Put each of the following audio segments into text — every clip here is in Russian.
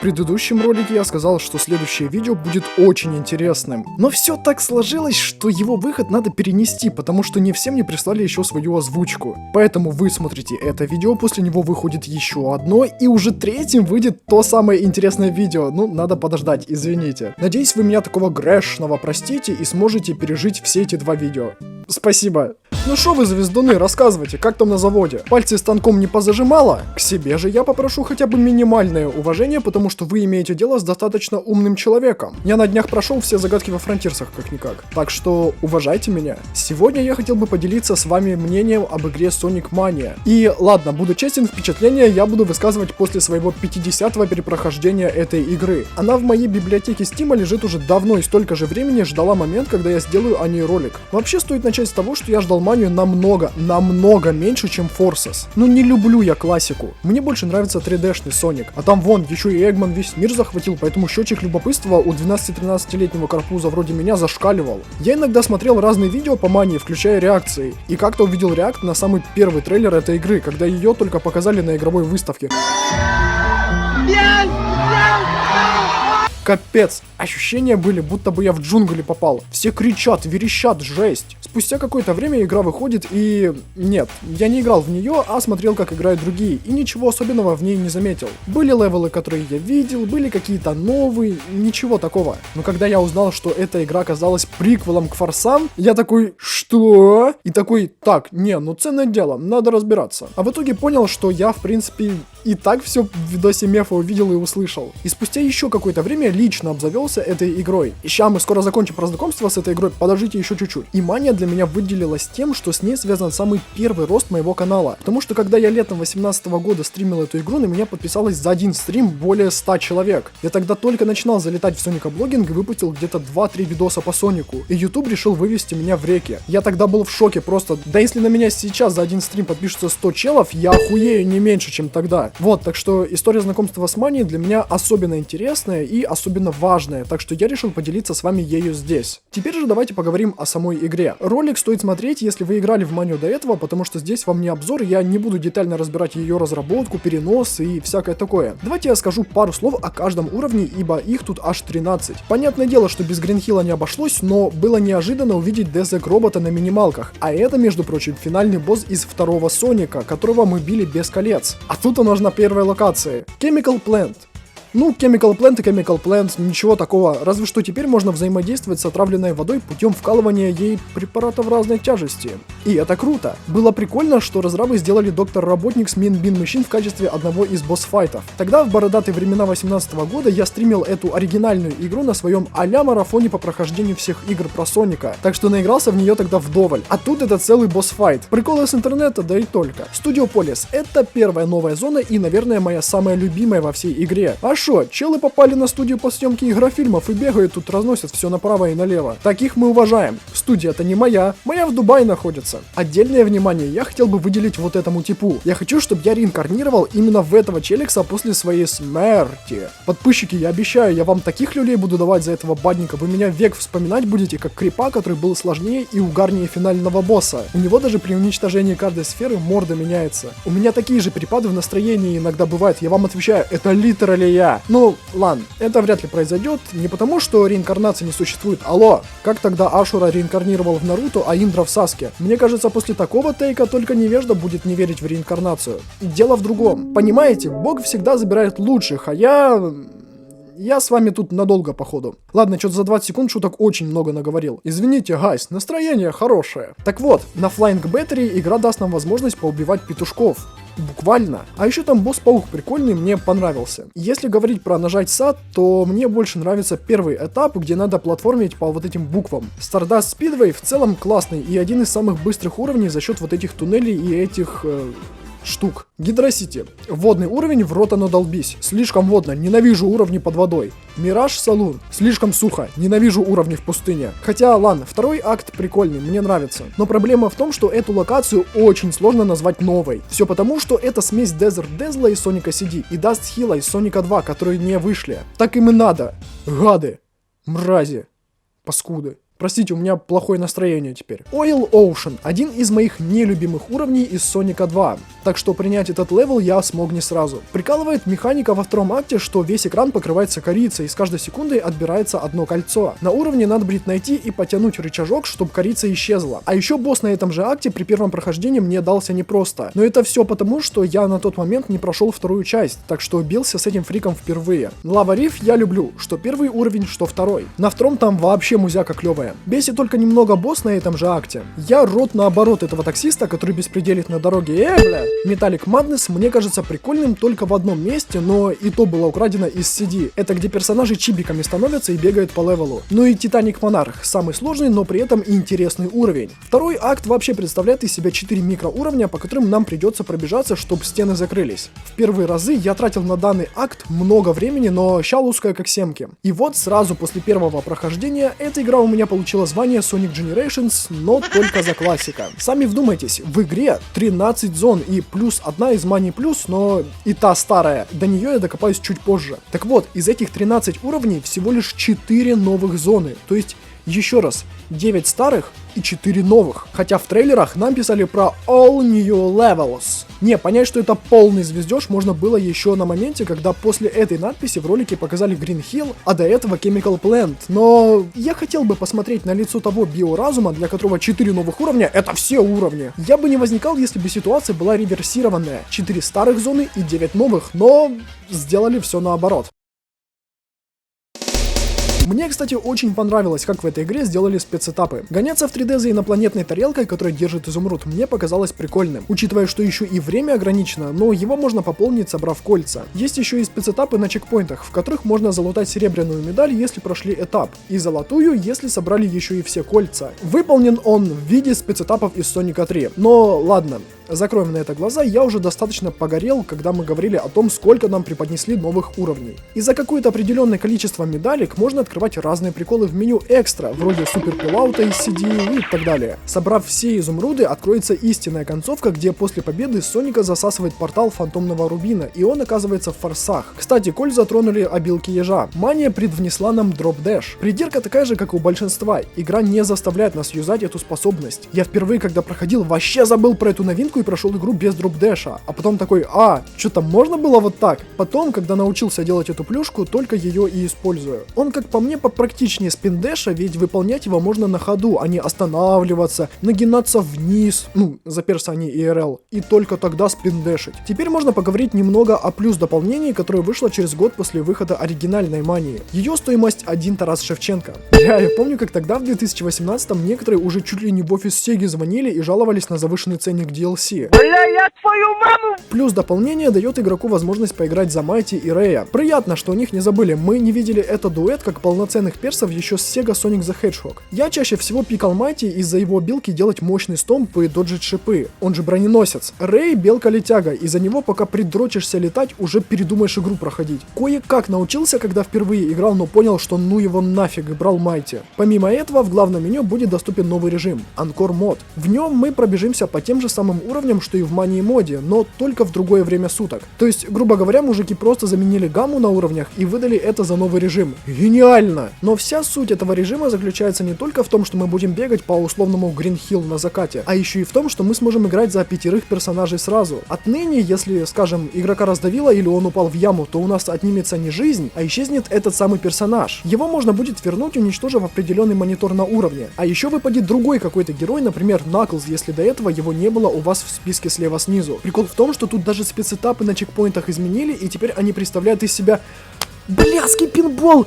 предыдущем ролике я сказал, что следующее видео будет очень интересным. Но все так сложилось, что его выход надо перенести, потому что не все мне прислали еще свою озвучку. Поэтому вы смотрите это видео, после него выходит еще одно, и уже третьим выйдет то самое интересное видео. Ну, надо подождать, извините. Надеюсь, вы меня такого грешного простите и сможете пережить все эти два видео. Спасибо. Ну шо вы, звездуны, рассказывайте, как там на заводе? Пальцы станком не позажимало? К себе же я попрошу хотя бы минимальное уважение, потому что вы имеете дело с достаточно умным человеком. Я на днях прошел все загадки во Фронтирсах как-никак. Так что уважайте меня. Сегодня я хотел бы поделиться с вами мнением об игре Sonic Mania. И ладно, буду честен, впечатления я буду высказывать после своего 50-го перепрохождения этой игры. Она в моей библиотеке Steam лежит уже давно и столько же времени ждала момент, когда я сделаю о ней ролик. Вообще стоит начать с того, что я ждал Манию намного меньше, чем Forces. Ну не люблю я классику. Мне больше нравится 3D-шный Sonic. А там вон, еще и Эгман весь мир захватил, поэтому счетчик любопытства у 12-13-летнего карпуза вроде меня зашкаливал. Я иногда смотрел разные видео по Мании, включая реакции. И как-то увидел реакт на самый первый трейлер этой игры, когда ее только показали на игровой выставке. Капец, ощущения были, будто бы я в джунгли попал. Все кричат, верещат, жесть. Спустя какое-то время игра выходит и... Нет, я не играл в нее, а смотрел, как играют другие, и ничего особенного в ней не заметил. Были левелы, которые я видел, были какие-то новые, ничего такого. Но когда я узнал, что эта игра оказалась приквелом к Форсам, я такой, что? И такой, так, не, ну ценное дело, надо разбираться. А в итоге понял, что я, в принципе, и так все в видосе Мефа увидел и услышал. И спустя еще какое-то время лично обзавелся этой игрой. И ща мы скоро закончим про знакомство с этой игрой, подождите еще чуть-чуть. И Мания для меня выделилась тем, что с ней связан самый первый рост моего канала. Потому что когда я летом 2018 года стримил эту игру, на меня подписалось за один стрим более 100 человек. Я тогда только начинал залетать в соникоблогинг и выпустил где-то 2-3 видоса по Сонику. И YouTube решил вывести меня в реки. Я тогда был в шоке просто. Да если на меня сейчас за один стрим подпишется 100 челов, я охуею не меньше, чем тогда. Вот, так что история знакомства с Манией для меня особенно интересная и особенно важная, так что я решил поделиться с вами ею здесь. Теперь же давайте поговорим о самой игре. Ролик стоит смотреть, если вы играли в Манию до этого, потому что здесь вам не обзор, я не буду детально разбирать ее разработку, перенос и всякое такое. Давайте я скажу пару слов о каждом уровне, ибо их тут аж 13. Понятное дело, что без Гринхилла не обошлось, но было неожиданно увидеть Дезек робота на минималках, а это, между прочим, финальный босс из второго Соника, которого мы били без колец. А тут он аж на первой локации. Chemical Plant. Ну, Chemical Plant и Chemical Plant, ничего такого, разве что теперь можно взаимодействовать с отравленной водой путем вкалывания ей препаратов разной тяжести. И это круто. Было прикольно, что разрабы сделали доктор-работник с Mean Bean Machine в качестве одного из босс-файтов. Тогда, в бородатые времена 2018 года, я стримил эту оригинальную игру на своем а-ля марафоне по прохождению всех игр про Соника, так что наигрался в нее тогда вдоволь. А тут это целый босс-файт. Приколы с интернета, да и только. Студиополис — это первая новая зона и, наверное, моя самая любимая во всей игре. А шо, челы попали на студию по съемке игрофильмов и бегают тут, разносят все направо и налево. Таких мы уважаем. Студия-то не моя в Дубае находится. Отдельное внимание я хотел бы выделить вот этому типу. Я хочу, чтобы я реинкарнировал именно в этого челикса после своей смерти. Подписчики, я обещаю, я вам таких люлей буду давать за этого бадника, вы меня век вспоминать будете как крипа, который был сложнее и угарнее финального босса. У него даже при уничтожении каждой сферы морда меняется. У меня такие же перепады в настроении иногда бывают, я вам отвечаю, это литерали я. Ну, ладно, это вряд ли произойдет, не потому что реинкарнации не существует. Алло, как тогда Ашура реинкарнировал в Наруто, а Индра в Саске? Мне кажется, после такого тейка только невежда будет не верить в реинкарнацию. Дело в другом. Понимаете, Бог всегда забирает лучших, а я с вами тут надолго, походу. Ладно, что-то за 20 секунд шуток очень много наговорил. Извините, гайс, настроение хорошее. Так вот, на Flying Battery игра даст нам возможность поубивать петушков. Буквально. А еще там босс-паук прикольный, мне понравился. Если говорить про нажать сад, то мне больше нравится первый этап, где надо платформить по вот этим буквам. Stardust Speedway в целом классный и один из самых быстрых уровней за счет вот этих туннелей и этих... штук. Гидросити. Водный уровень, в рот оно долбись. Слишком водно, ненавижу уровни под водой. Мираж Салун. Слишком сухо, ненавижу уровни в пустыне. Хотя, ладно, второй акт прикольный, мне нравится. Но проблема в том, что эту локацию очень сложно назвать новой. Все потому, что это смесь Desert Dazzle из Соника CD и Dust Hill из Соника 2, которые не вышли. Так им и надо. Гады. Мрази. Паскуды. Простите, у меня плохое настроение теперь. Oil Ocean, один из моих нелюбимых уровней из Соника 2, так что принять этот левел я смог не сразу. Прикалывает механика во втором акте, что весь экран покрывается корицей, и с каждой секундой отбирается одно кольцо. На уровне надо будет найти и потянуть рычажок, чтобы корица исчезла. А еще босс на этом же акте при первом прохождении мне дался непросто. Но это все потому, что я на тот момент не прошел вторую часть, так что бился с этим фриком впервые. Лава Риф я люблю, что первый уровень, что второй. На втором там вообще музяка клевая. Бесит только немного босс на этом же акте. Я рот наоборот этого таксиста, который беспределит на дороге. Бля! Metallic Madness мне кажется прикольным только в одном месте, но и то было украдено из CD. Это где персонажи чибиками становятся и бегают по левелу. Ну и Titanic Monarch, самый сложный, но при этом и интересный уровень. Второй акт вообще представляет из себя 4 микроуровня, по которым нам придется пробежаться, чтобы стены закрылись. В первые разы я тратил на данный акт много времени, но ща узкая как семки. И вот сразу после первого прохождения эта игра у меня получила звание Sonic Generations, но только за классика. Сами вдумайтесь, в игре 13 зон и плюс одна из Money Plus, но и та старая, до нее я докопаюсь чуть позже. Так вот, из этих 13 уровней всего лишь 4 новых зоны, то есть еще раз, 9 старых и 4 новых. Хотя в трейлерах нам писали про All New Levels. Не, понять, что это полный звездеж можно было еще на моменте, когда после этой надписи в ролике показали Green Hill, а до этого Chemical Plant. Но я хотел бы посмотреть на лицо того биоразума, для которого 4 новых уровня — это все уровни. Я бы не возникал, если бы ситуация была реверсированная. 4 старых зоны и 9 новых, но сделали все наоборот. Мне, кстати, очень понравилось, как в этой игре сделали спецэтапы. Гоняться в 3D за инопланетной тарелкой, которая держит изумруд, мне показалось прикольным. Учитывая, что еще и время ограничено, но его можно пополнить, собрав кольца. Есть еще и спецэтапы на чекпоинтах, в которых можно залутать серебряную медаль, если прошли этап, и золотую, если собрали еще и все кольца. Выполнен он в виде спецэтапов из Соника 3. Но ладно. Закроем на это глаза, я уже достаточно погорел, когда мы говорили о том, сколько нам преподнесли новых уровней. И за какое-то определенное количество медалек можно открывать разные приколы в меню экстра, вроде супер пулаута из CD и так далее. Собрав все изумруды, откроется истинная концовка, где после победы Соника засасывает портал фантомного рубина, и он оказывается в форсах. Кстати, коль затронули обилки ежа, мания предвнесла нам дроп-дэш. Придирка такая же, как у большинства, игра не заставляет нас юзать эту способность. Я впервые, когда проходил, вообще забыл про эту новинку и прошел игру без дроп-дэша, а потом такой, что-то можно было вот так? Потом, когда научился делать эту плюшку, только ее и использую. Он, как по мне, попрактичнее спин-дэша, ведь выполнять его можно на ходу, а не останавливаться, нагинаться вниз, за перса IRL, и только тогда спин-дэшить. Теперь можно поговорить немного о плюс дополнении, которое вышло через год после выхода оригинальной мании. Ее стоимость 1 Тарас Шевченко. Я помню, как тогда в 2018-м некоторые уже чуть ли не в офис Сеги звонили и жаловались на завышенный ценник DLC. Бля, я твою маму! Плюс дополнение дает игроку возможность поиграть за Майти и Рэя. Приятно, что о них не забыли, мы не видели этот дуэт как полноценных персов еще с Sega Sonic the Hedgehog. Я чаще всего пикал Майти из-за его билки делать мощный стомп и доджить шипы, он же броненосец. Рэй белка-летяга, из-за него пока придрочишься летать, уже передумаешь игру проходить. Кое-как научился, когда впервые играл, но понял, что ну его нафиг, и брал Майти. Помимо этого, в главном меню будет доступен новый режим — Анкор мод. В нем мы пробежимся по тем же самым уровням, что и в мании моде, но только в другое время суток. То есть, грубо говоря, мужики просто заменили гамму на уровнях и выдали это за новый режим. Гениально! Но вся суть этого режима заключается не только в том, что мы будем бегать по условному Green Hill на закате, а еще и в том, что мы сможем играть за 5 персонажей сразу. Отныне, если, скажем, игрока раздавило или он упал в яму, то у нас отнимется не жизнь, а исчезнет этот самый персонаж. Его можно будет вернуть, уничтожив определенный монитор на уровне. А еще выпадет другой какой-то герой, например, Knuckles, если до этого его не было у вас в списке слева снизу. Прикол в том, что тут даже спецэтапы на чекпоинтах изменили, и теперь они представляют из себя блядский пинбол.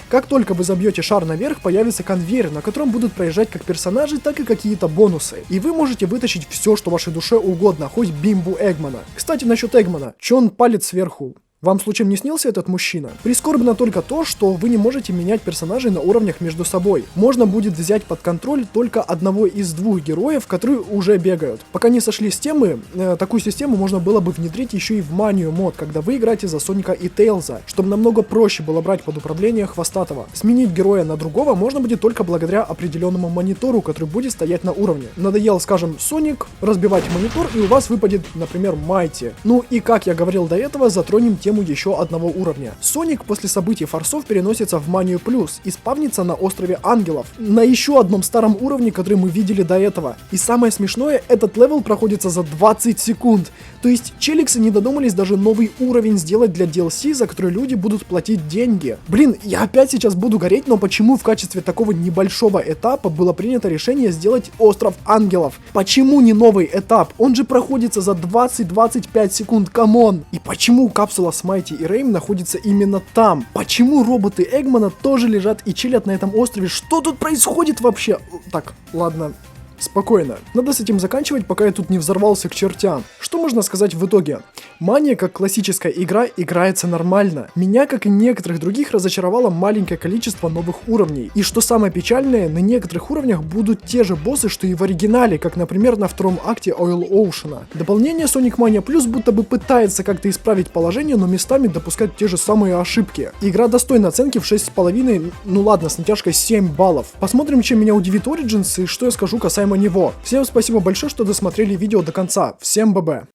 Как только вы забьете шар наверх, появится конвейер, на котором будут проезжать как персонажи, так и какие-то бонусы. И вы можете вытащить все, что вашей душе угодно, хоть бимбу Эгмана. Кстати, насчет Эгмана. Че он палит сверху? Вам случаем не снился этот мужчина? Прискорбно только то, что вы не можете менять персонажей на уровнях между собой. Можно будет взять под контроль только одного из двух героев, которые уже бегают. Пока не сошли с темы, такую систему можно было бы внедрить еще и в манию мод, когда вы играете за Соника и Тейлза, чтобы намного проще было брать под управление Хвостатого. Сменить героя на другого можно будет только благодаря определенному монитору, который будет стоять на уровне. Надоел, скажем, Соник, разбивать монитор, и у вас выпадет, например, Майти. Ну и как я говорил до этого, затронем тему еще одного уровня. Соник после событий Форсов переносится в Манию Плюс и спавнится на острове Ангелов, на еще одном старом уровне, который мы видели до этого. И самое смешное, этот левел проходится за 20 секунд. То есть челиксы не додумались даже новый уровень сделать для DLC, за который люди будут платить деньги. Блин, я опять сейчас буду гореть, но почему в качестве такого небольшого этапа было принято решение сделать остров Ангелов? Почему не новый этап? Он же проходится за 20-25 секунд, камон! И почему капсула с Майти и Рейм находится именно там? Почему роботы Эгмана тоже лежат и чилят на этом острове? Что тут происходит вообще? Так, ладно. Спокойно. Надо с этим заканчивать, пока я тут не взорвался к чертям. Что можно сказать в итоге? Мания, как классическая игра, играется нормально. Меня, как и некоторых других, разочаровало маленькое количество новых уровней. И что самое печальное, на некоторых уровнях будут те же боссы, что и в оригинале, как, например, на втором акте Oil Ocean. Дополнение Sonic Mania Plus будто бы пытается как-то исправить положение, но местами допускает те же самые ошибки. Игра достойна оценки в 6,5, ну ладно, с натяжкой 7 баллов. Посмотрим, чем меня удивит Origins и что я скажу касаемо него. Всем спасибо большое, что досмотрели видео до конца. Всем ББ.